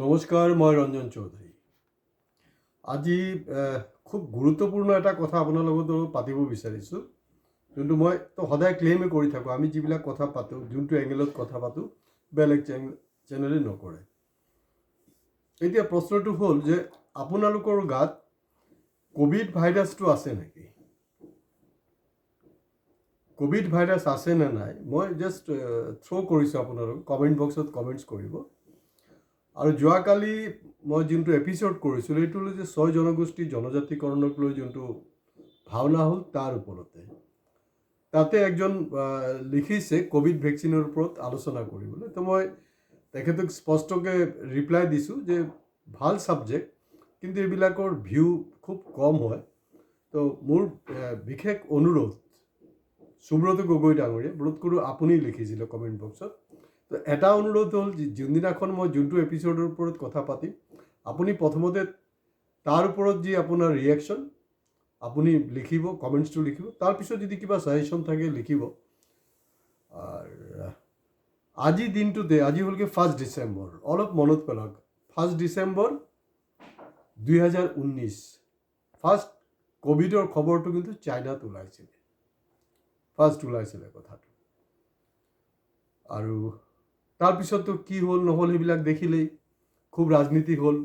নমস্কাৰ, মই ৰঞ্জন চৌধুৰী। আজি খুব গুৰুত্বপূৰ্ণ এটা কথা আপোনাৰ লগত পাতিব বিচাৰিছোঁ, যোনটো মই তো সদায় ক্লেইমে কৰি থাকোঁ। আমি যিবিলাক কথা পাতোঁ, যোনটো এংগেলত কথা পাতোঁ, বেলেগ চেনেলে নকৰে। এতিয়া প্ৰশ্নটো হ'ল যে আপোনালোকৰ গাত ক'ভিড ভাইৰাছটো আছে নেকি? ক'ভিড ভাইৰাছ আছে নে নাই মই জাষ্ট থ্ৰ' কৰিছোঁ আপোনালোক। কমেণ্ট বক্সত কমেণ্টছ কৰিব। আৰু যোৱাকালি মই যোনটো এপিছ'ড কৰিছিলোঁ সেইটো হ'ল যে 6 জনগোষ্ঠী জনজাতিকৰণক লৈ যোনটো ভাওনা হ'ল তাৰ ওপৰতে। তাতে একজন লিখিছে ক'ভিড ভেকচিনৰ ওপৰত আলোচনা কৰিবলৈ। তো মই তেখেতক স্পষ্টকৈ ৰিপ্লাই দিছোঁ যে ভাল ছাবজেক্ট, কিন্তু এইবিলাকৰ ভিউ খুব কম হয়। তো মোৰ বিশেষ অনুৰোধ, সুব্ৰত গগৈ ডাঙৰীয়া, বোধ কৰোঁ আপুনি লিখিছিলে কমেণ্ট বক্সত। তো এটা অনুৰোধ হ'ল, যোনদিনাখন মই যোনটো এপিছ'ডৰ ওপৰত কথা পাতিম, আপুনি প্ৰথমতে তাৰ ওপৰত যি আপোনাৰ ৰিয়েকশ্যন আপুনি লিখিব, কমেণ্টছটো লিখিব। তাৰপিছত যদি কিবা ছাজেশ্যন থাকে লিখিব। আৰু আজি দিনটোতে, আজি হ'লগৈ 1 ডিচেম্বৰ। অলপ মনত পেলাওক, 1 ডিচেম্বৰ 2019 ফাৰ্ষ্ট ক'ভিডৰ খবৰটো কিন্তু চাইনাত ওলাইছিলে, ফাৰ্ষ্ট ওলাইছিলে কথাটো। আৰু তাৰপিছততো কি হ'ল নহ'ল সেইবিলাক দেখিলেই। খুব ৰাজনীতি হ'ল,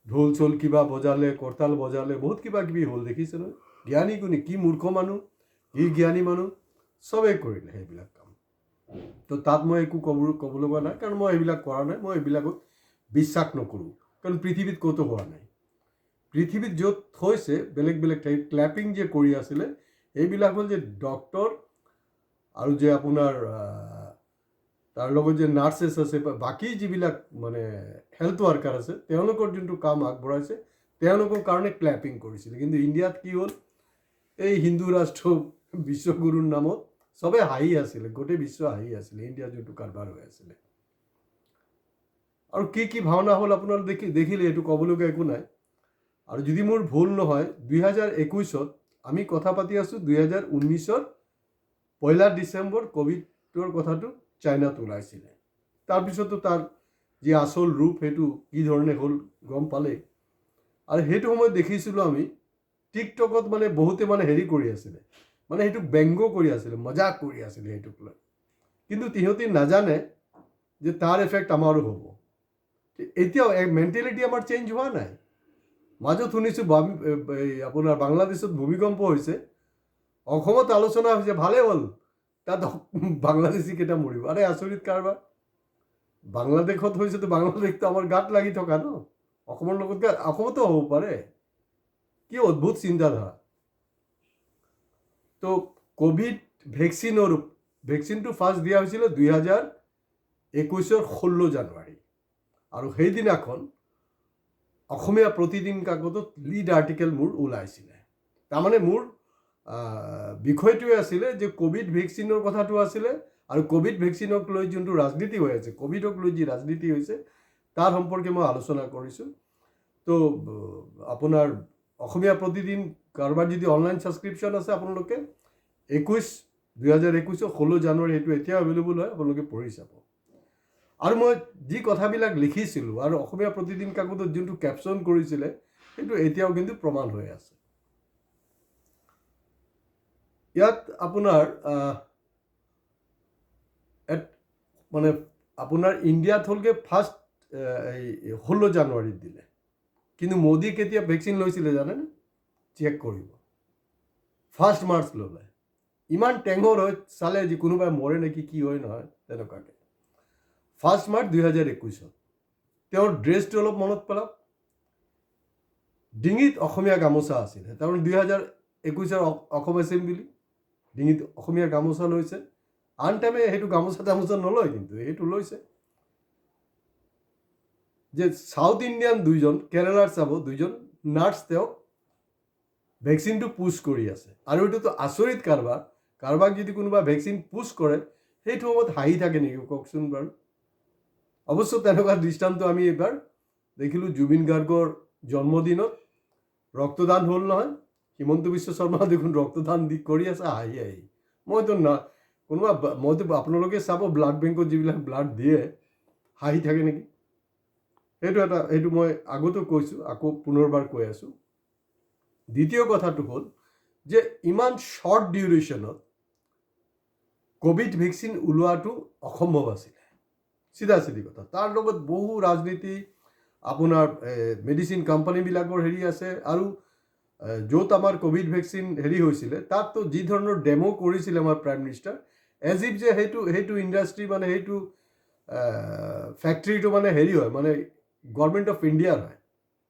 ঢোল চোল কিবা বজালে, কৰতাল বজালে, বহুত কিবা কিবি হ'ল, দেখিছে নহয়। জ্ঞানী কোনে, কি মূৰ্খ মানুহ, কি জ্ঞানী মানুহ, চবেই কৰিলে সেইবিলাক কাম। তো তাত মই একো ক'ব লগা নাই, কাৰণ মই এইবিলাক কৰা নাই। মই এইবিলাকত বিশ্বাস নকৰোঁ, কাৰণ পৃথিৱীত ক'তো হোৱা নাই। পৃথিৱীত য'ত হৈছে বেলেগ বেলেগ ঠাইত ক্লেপিং যে কৰি আছিলে, এইবিলাক হ'ল যে ডক্তৰ আৰু যে আপোনাৰ তাৰ লগত যে নাৰ্ছেছ আছে, বাকী যিবিলাক মানে হেল্থ ৱাৰ্কাৰ আছে, তেওঁলোকৰ যোনটো কাম আগবঢ়াইছে, তেওঁলোকৰ কাৰণে ক্লেপিং কৰিছিলে। কিন্তু ইণ্ডিয়াত কি হ'ল, এই হিন্দু ৰাষ্ট্ৰ বিশ্বগুৰুৰ নামত চবেই হাঁহি আছিলে, গোটেই বিশ্ব হাঁহি আছিলে ইণ্ডিয়াৰ যোনটো কাৰবাৰ হৈ আছিলে। আৰু কি ভাওনা হ'ল আপোনালোকে দেখিলে, এইটো ক'বলগীয়া একো নাই। আৰু যদি মোৰ ভুল নহয়, 2021 আমি কথা পাতি আছোঁ, 2019 1 ডিচেম্বৰ ক'ভিডৰ কথাটো চাইনাত ওলাইছিলে। তাৰপিছতো তাৰ যি আচল ৰূপ সেইটো কি ধৰণে হ'ল গম পালে। আৰু সেইটো সময়ত দেখিছিলোঁ আমি টিকটকত মানে বহুতে মানে হেৰি কৰি আছিলে, মানে সেইটো ব্যংগ কৰি আছিলে, মজাক কৰি আছিলে সেইটোক লৈ। কিন্তু সিহঁতি নাজানে যে তাৰ এফেক্ট আমাৰো হ'ব। এতিয়াও মেণ্টেলিটি আমাৰ চেঞ্জ হোৱা নাই। মাজত শুনিছোঁ আপোনাৰ বাংলাদেশত ভূমিকম্প হৈছে, অসমত আলোচনা হৈছে, ভালেই হ'ল, তাত বাংলাদেশী কেইটা মৰিব। আৰে আচৰিত কাৰবাৰ। বাংলাদেশত হৈছেতো, বাংলাদেশটো আমাৰ গাত লাগি থকা ন, অসমৰ লগত অসমতো হ'ব পাৰে। কি অদ্ভুত চিন্তাধাৰা। তো ক'ভিড ভেকচিনটো ফাৰ্ষ্ট দিয়া হৈছিলে 2021 16 জানুৱাৰী। আৰু সেইদিনাখন অসমীয়া প্ৰতিদিন কাকতত লিড আৰ্টিকেল মোৰ ওলাইছিলে। তাৰমানে মোৰ বিষয়টোৱে আছিলে যে ক'ভিড ভেকচিনৰ কথাটো আছিলে, আৰু ক'ভিড ভেকচিনক লৈ যোনটো ৰাজনীতি হৈ আছে, ক'ভিডক লৈ যি ৰাজনীতি হৈছে তাৰ সম্পৰ্কে মই আলোচনা কৰিছোঁ। তো আপোনাৰ অসমীয়া প্ৰতিদিন কাৰোবাৰ যদি অনলাইন ছাবস্ক্ৰিপশ্যন আছে, আপোনালোকে 2021 16 জানুৱাৰী সেইটো এতিয়া এভেইলেবল হয়, আপোনালোকে পঢ়ি চাব। আৰু মই যি কথাবিলাক লিখিছিলোঁ আৰু অসমীয়া প্ৰতিদিন কাকতত যোনটো কেপশ্যন কৰিছিলে, সেইটো এতিয়াও কিন্তু প্ৰমাণ হৈ আছে। ইয়াত আপোনাৰ মানে আপোনাৰ ইণ্ডিয়াত হ'লগৈ ফাৰ্ষ্ট 16 জানুৱাৰীত দিলে। কিন্তু মোদী কেতিয়া ভেকচিন লৈছিলে জানেনে? চেক কৰিব, 1 মাৰ্চ ল'লে। ইমান টেঙৰ হৈ চালে যে কোনোবাই মৰে নেকি, কি হয় নহয়, তেনেকুৱাকৈ। 1 মাৰ্চ 2021। তেওঁৰ ড্ৰেছটো অলপ মনত পেলাওক, ডিঙিত অসমীয়া গামোচা আছিলে। তাৰমানে 2021 অসম এছেম্বলি ডিঙিত অসমীয়া গামোচা লৈছে। আন টাইমে সেইটো গামোচা নলয়, কিন্তু সেইটো লৈছে। যে সাউথ ইণ্ডিয়ান দুইজন, কেৰেলাৰ চাব দুইজন নাৰ্ছ তেওঁক ভেকচিনটো পুছ কৰি আছে। আৰু এইটোতো আচৰিত কাৰবাৰ। কাৰোবাক যদি কোনোবা ভেকচিন পুছ কৰে, সেইটো সময়ত হাঁহি থাকে নেকি কওকচোন বাৰু। অৱশ্য তেনেকুৱা দৃষ্টান্ত আমি এইবাৰ দেখিলোঁ জুবিন গাৰ্গৰ জন্মদিনত ৰক্তদান হ'ল নহয়। হিমন্ত বিশ্ব শৰ্মা দেখোন ৰক্তদান কৰি আছে হাঁহি। মইতো আপোনালোকে চাব ব্লাড বেংকত যিবিলাক ব্লাড দিয়ে, হাঁহি থাকে নেকি। সেইটো মই আগতো কৈছোঁ, আকৌ পুনৰবাৰ কৈ আছোঁ। দ্বিতীয় কথাটো হ'ল যে ইমান শ্বৰ্ট ডিউৰেশ্যনত ক'ভিড ভেকচিন ওলোৱাটো অসম্ভৱ আছিলে, চিধা কথা। তাৰ লগত বহু ৰাজনীতি, আপোনাৰ মেডিচিন কোম্পানীবিলাকৰ হেৰি আছে, আৰু য'ত আমাৰ ক'ভিড ভেকচিন হেৰি হৈছিলে তাততো যি ধৰণৰ ডেমো কৰিছিলে আমাৰ প্ৰাইম মিনিষ্টাৰ, এজ ইফ যে সেইটো ইণ্ডাষ্ট্ৰি মানে সেইটো ফেক্টৰীটো মানে হেৰি হয়, মানে গভৰ্ণমেণ্ট অফ ইণ্ডিয়াৰ হয়।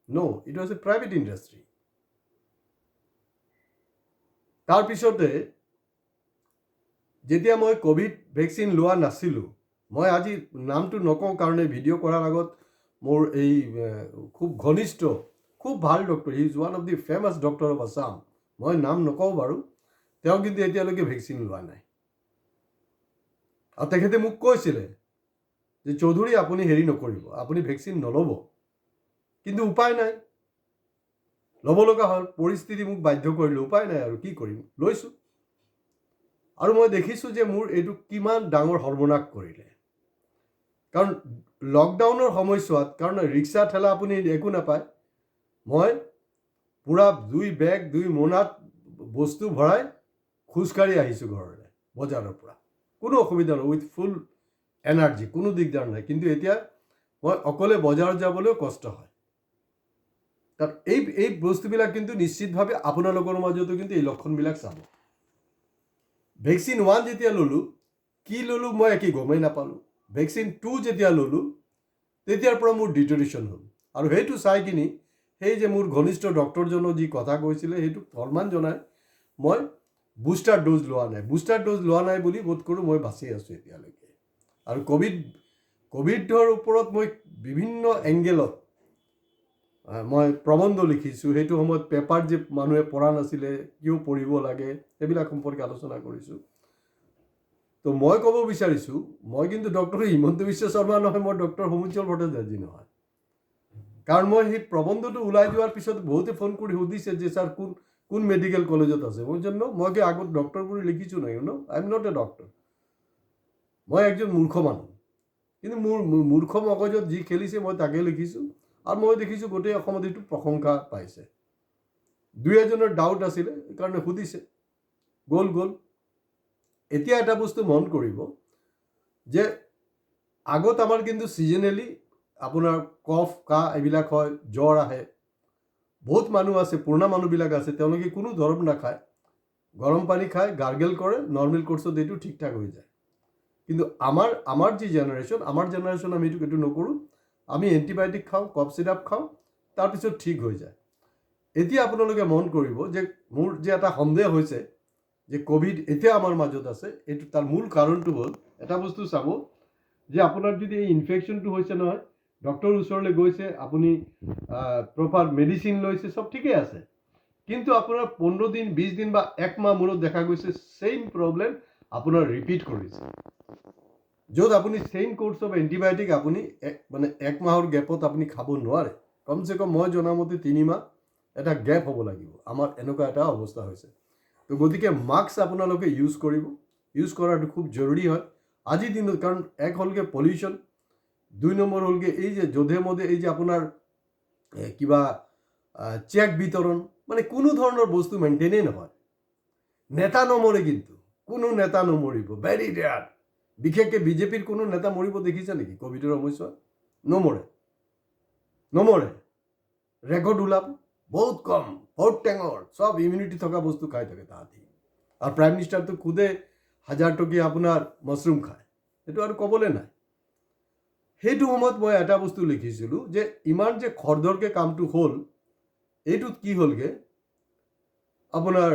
No' it was a private industry. তাৰপিছতে যেতিয়া মই ক'ভিড ভেকচিন লোৱা নাছিলোঁ, মই আজি নামটো নকওঁ কাৰণে ভিডিঅ' কৰাৰ আগত মোৰ এই খুব ঘনিষ্ঠ, খুব ভাল doctor, he is one of the famous doctor of Assam, মই নাম নকওঁ বাৰু, তেওঁ কিন্তু এতিয়ালৈকে ভেকচিন লোৱা নাই। আৰু তেখেতে মোক কৈছিলে যে চৌধুৰী আপুনি হেৰি নকৰিব, আপুনি ভেকচিন নল'ব। কিন্তু উপায় নাই, ল'ব লগা হ'ল, পৰিস্থিতি মোক বাধ্য কৰিলে, উপায় নাই আৰু কি কৰিম, লৈছোঁ। আৰু মই দেখিছোঁ যে মোৰ এইটো কিমান ডাঙৰ সৰ্বনাশ কৰিলে। কাৰণ লকডাউনৰ সময়ছোৱাত, কাৰণ ৰিক্সা ঠেলা আপুনি একো নাপায়, মই পূৰা 2 বেগ 2 মোনাত বস্তু ভৰাই খোজকাঢ়ি আহিছোঁ ঘৰলৈ বজাৰৰ পৰা, কোনো অসুবিধা নহয়, উইথ ফুল এনাৰ্জি, কোনো দিগদাৰ নাই। কিন্তু এতিয়া মই অকলে বজাৰত যাবলৈও কষ্ট হয়। তাত এই বস্তুবিলাক কিন্তু নিশ্চিতভাৱে আপোনালোকৰ মাজতো কিন্তু এই লক্ষণবিলাক চাব। ভেকচিন 1 যেতিয়া ল'লোঁ, কি ল'লোঁ মই একো গমেই নাপালোঁ। ভেকচিন 2 যেতিয়া ল'লোঁ, তেতিয়াৰ পৰা মোৰ ডিটৰিশ্যন হ'ল। আৰু সেইটো চাই কিনি সেই যে মোৰ ঘনিষ্ঠ ডক্টৰজনে যি কথা কৈছিলে, সেইটো সন্মান জনাই মই বুষ্টাৰ ড'জ লোৱা নাই। বুষ্টাৰ ড'জ লোৱা নাই বুলি বোধ কৰোঁ মই বাচি আছোঁ এতিয়ালৈকে। আৰু ক'ভিডৰ ওপৰত মই বিভিন্ন এংগেলত মই প্ৰবন্ধ লিখিছোঁ। সেইটো সময়ত পেপাৰ যে মানুহে পঢ়া নাছিলে, কিয় পঢ়িব লাগে, সেইবিলাক সম্পৰ্কে আলোচনা কৰিছোঁ। তো মই ক'ব বিচাৰিছোঁ, মই কিন্তু ডক্টৰ হিমন্ত বিশ্ব শৰ্মা নহয়, মই ডক্টৰ হোমোজ্জ্বল ভট্টাচাৰ্যী নহয়। কাৰণ মই সেই প্ৰবন্ধটো ওলাই যোৱাৰ পিছত বহুতে ফোন কৰি সুধিছে যে ছাৰ কোন মেডিকেল কলেজত আছে। মই জন্য মই কি আগত ডক্টৰ বুলি লিখিছোঁ নাই, I am not a doctor. মই একজন মূৰ্খ মানুহ, কিন্তু মোৰ মূৰ্খ মগজত যি খেলিছে মই তাকে লিখিছোঁ। আৰু মই দেখিছোঁ গোটেই অসমত এইটো প্ৰশংসা পাইছে। 2-এজনৰ ডাউট আছিলে, সেইকাৰণে সুধিছে, গ'ল। এতিয়া এটা বস্তু মন কৰিব যে আগত আমাৰ কিন্তু ছিজনেলি আপোনাৰ কফ, কাহ এইবিলাক হয়, জ্বৰ আহে। বহুত মানুহ আছে, পুৰণা মানুহবিলাক আছে, তেওঁলোকে কোনো দৰৱ নাখায়, গৰম পানী খায়, গাৰ্গেল কৰে, নৰ্মেল কোৰ্চত এইটো ঠিক ঠাক হৈ যায়। কিন্তু আমাৰ যি জেনেৰেশ্যন, আমি এইটো নকৰোঁ। আমি এণ্টিবায়'টিক খাওঁ, কফ চিৰাপ খাওঁ, তাৰপিছত ঠিক হৈ যায়। এতিয়া আপোনালোকে মন কৰিব যে মোৰ যে এটা সন্দেহ হৈছে যে ক'ভিড এতিয়া আমাৰ মাজত আছে, এইটো তাৰ মূল কাৰণটো হ'ল, এটা বস্তু চাব যে আপোনাৰ যদি এই ইনফেকশ্যনটো হৈছে নহয়, ডক্টৰৰ ওচৰলৈ গৈছে, আপুনি প্ৰপাৰ মেডিচিন লৈছে, চব ঠিকেই আছে। কিন্তু আপোনাৰ 15 দিন, 20 দিন বা 1 মাহ মূৰত দেখা গৈছে ছেইম প্ৰব্লেম আপোনাৰ ৰিপিট কৰিছে। য'ত আপুনি ছেইম কোৰ্চ অফ এণ্টিবায়'টিক আপুনি মানে 1 মাহৰ গেপত আপুনি খাব নোৱাৰে। কমচে কম মই জনামতে 3 মাহ এটা গেপ হ'ব লাগিব। আমাৰ এনেকুৱা এটা অৱস্থা হৈছে। তো গতিকে মাস্ক আপোনালোকে ইউজ কৰিব, ইউজ কৰাটো খুব জৰুৰী হয় আজিৰ দিনত। কাৰণ এক হ'লগৈ পলিউশ্যন, 2 নম্বৰ হ'লগৈ এই যে যধে মধে এই যে আপোনাৰ কিবা চেক বিতৰণ, মানে কোনো ধৰণৰ বস্তু মেইনটেইনেই নহয়। নেতা নমৰে, কিন্তু কোনো নেতা নমৰিব, ভেৰি ৰেয়াৰ। বিশেষকৈ বিজেপিৰ কোনো নেতা মৰিব দেখিছে নেকি ক'ভিডৰ সময়ছোৱাত? নমৰে। ৰেকৰ্ড ওলাব, বহুত কম, বহুত টেঙৰ, চব ইমিউনিটি থকা বস্তু খাই থাকে তাহাঁতি। আৰু প্ৰাইম মিনিষ্টাৰটো খুদে 1000 টকীয়া আপোনাৰ মাছৰুম খায়, সেইটো আৰু ক'বলৈ নাই। সেইটো সময়ত মই এটা বস্তু লিখিছিলোঁ যে ইমান যে খৰধৰকৈ কামটো হ'ল, এইটোত কি হ'লগৈ আপোনাৰ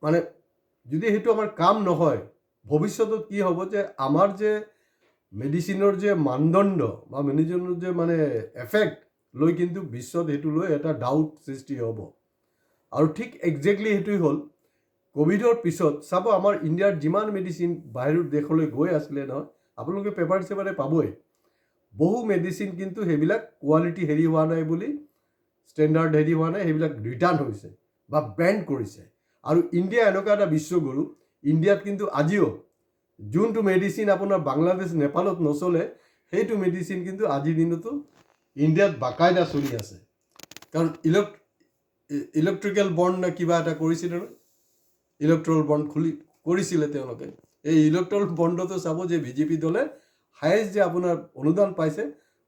মানে যদি সেইটো আমাৰ কাম নহয়, ভৱিষ্যতত কি হ'ব যে আমাৰ যে মেডিচিনৰ যে মানদণ্ড বা মেডিচিনৰ যে মানে এফেক্ট লৈ কিন্তু বিশ্বত সেইটো লৈ এটা ডাউট সৃষ্টি হ'ব। আৰু ঠিক একজেক্টলি সেইটোৱে হ'ল ক'ভিডৰ পিছত। চাব আমাৰ ইণ্ডিয়াৰ যিমান মেডিচিন বাহিৰৰ দেশলৈ গৈ আছিলে নহয়, আপোনালোকে পেপাৰে পাবই, বহু মেডিচিন কিন্তু সেইবিলাক কোৱালিটি হেৰি হোৱা নাই বুলি, ষ্টেণ্ডাৰ্ড হেৰি হোৱা নাই, সেইবিলাক ৰিটাৰ্ণ হৈছে বা বেন কৰিছে। আৰু ইণ্ডিয়া এনেকুৱা এটা বিশ্বগুৰু, ইণ্ডিয়াত কিন্তু আজিও যোনটো মেডিচিন আপোনাৰ বাংলাদেশ, নেপালত নচলে, সেইটো মেডিচিন কিন্তু আজিৰ দিনতো ইণ্ডিয়াত বাকাইদা চলি আছে। কাৰণ ইলেক্ট্ৰিকেল বণ্ড নে কিবা এটা কৰিছিলে নহয়, ইলেক্ট্ৰল বণ্ড কৰিছিলে তেওঁলোকে। এই ইলেক্ট্ৰল বণ্ডতো চাব যে বিজেপি দলে হায়েষ্ট যে আপোনাৰ অনুদান পাইছে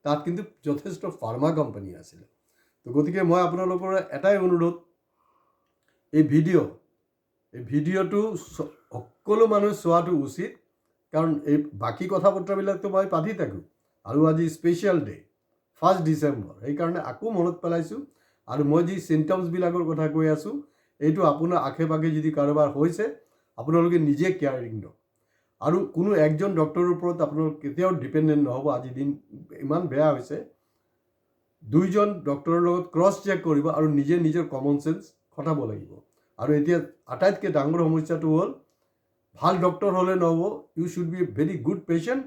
তাত কিন্তু যথেষ্ট ফাৰ্মা কোম্পানী আছিলে। তো গতিকে মই আপোনালোকৰ এটাই অনুৰোধ, এই ভিডিঅ'টো সকলো মানুহে চোৱাটো উচিত। কাৰণ এই বাকী কথা বতৰাবিলাকতো মই পাতি থাকোঁ, আৰু আজি স্পেচিয়েল ডে 1 ডিচেম্বৰ, সেইকাৰণে আকৌ মনত পেলাইছোঁ। আৰু মই যি চিমটমছবিলাকৰ কথা কৈ আছোঁ, এইটো আপোনাৰ আশে পাশে যদি কাৰোবাৰ হৈছে আপোনালোকে নিজে কেয়াৰিং দিয়ক। আৰু কোনো একজন ডক্টৰৰ ওপৰত আপোনালোক কেতিয়াও ডিপেণ্ডেণ্ট নহ'ব। আজি দিন ইমান বেয়া হৈছে, 2জন ডক্টৰৰ লগত ক্ৰছ চেক কৰিব আৰু নিজে নিজৰ কমন চেন্স খটাব লাগিব। আৰু এতিয়া আটাইতকৈ ডাঙৰ সমস্যাটো হ'ল, ভাল ডক্টৰ হ'লে নহ'ব, you should be very good patient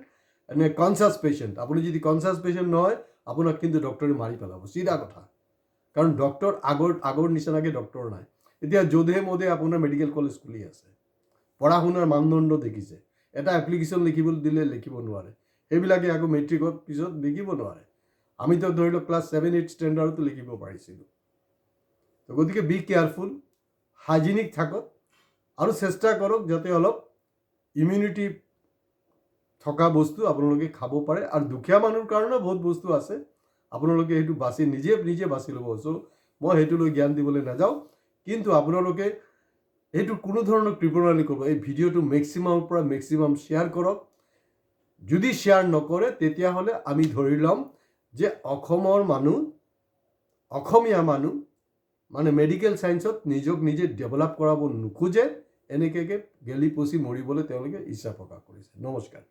and a conscious patient. আপুনি যদি কনচিয়াছ পেচেণ্ট নহয় আপোনাক কিন্তু ডক্টৰে মাৰি পেলাব, চিধা কথা। কাৰণ ডক্টৰ আগৰ নিচিনাকৈ ডক্টৰ নাই। এতিয়া যধে মধে আপোনাৰ মেডিকেল কলেজ খুলি আছে, পঢ়া শুনাৰ মানদণ্ড দেখিছে। এটা এপ্লিকেশ্যন লিখিব দিলে লিখিব নোৱাৰে, সেইবিলাকে আকৌ মেট্ৰিকৰ পিছত লিখিব নোৱাৰে। আমিতো ধৰি লওক ক্লাছ 7-8 ষ্টেণ্ডাৰ্ডতো লিখিব পাৰিছিলোঁ। তো গতিকে বি কেয়াৰফুল, হাইজিনিক থাকক আৰু চেষ্টা কৰক যাতে অলপ ইমিউনিটি থকা বস্তু আপোনালোকে খাব পাৰে। আৰু দুখীয়া মানুহৰ কাৰণেও বহুত বস্তু আছে, আপোনালোকে সেইটো নিজে বাছি ল'ব। চ' মই সেইটো লৈ জ্ঞান দিবলৈ নাযাওঁ, কিন্তু আপোনালোকে এইটো কোনো ধৰণৰ কৃপণালি কৰিব। এই ভিডিঅ'টো মেক্সিমামৰ পৰা মেক্সিমাম শ্বেয়াৰ কৰক। যদি শ্বেয়াৰ নকৰে তেতিয়াহ'লে আমি ধৰি ল'ম যে অসমীয়া মানুহ মানে মেডিকেল ছায়েন্সত নিজক নিজে ডেভেলপ কৰাব নোখোজে, এনেকৈ গেলি পচি মৰিবলৈ তেওঁলোকে ইচ্ছা প্ৰকাশ কৰিছে। নমস্কাৰ।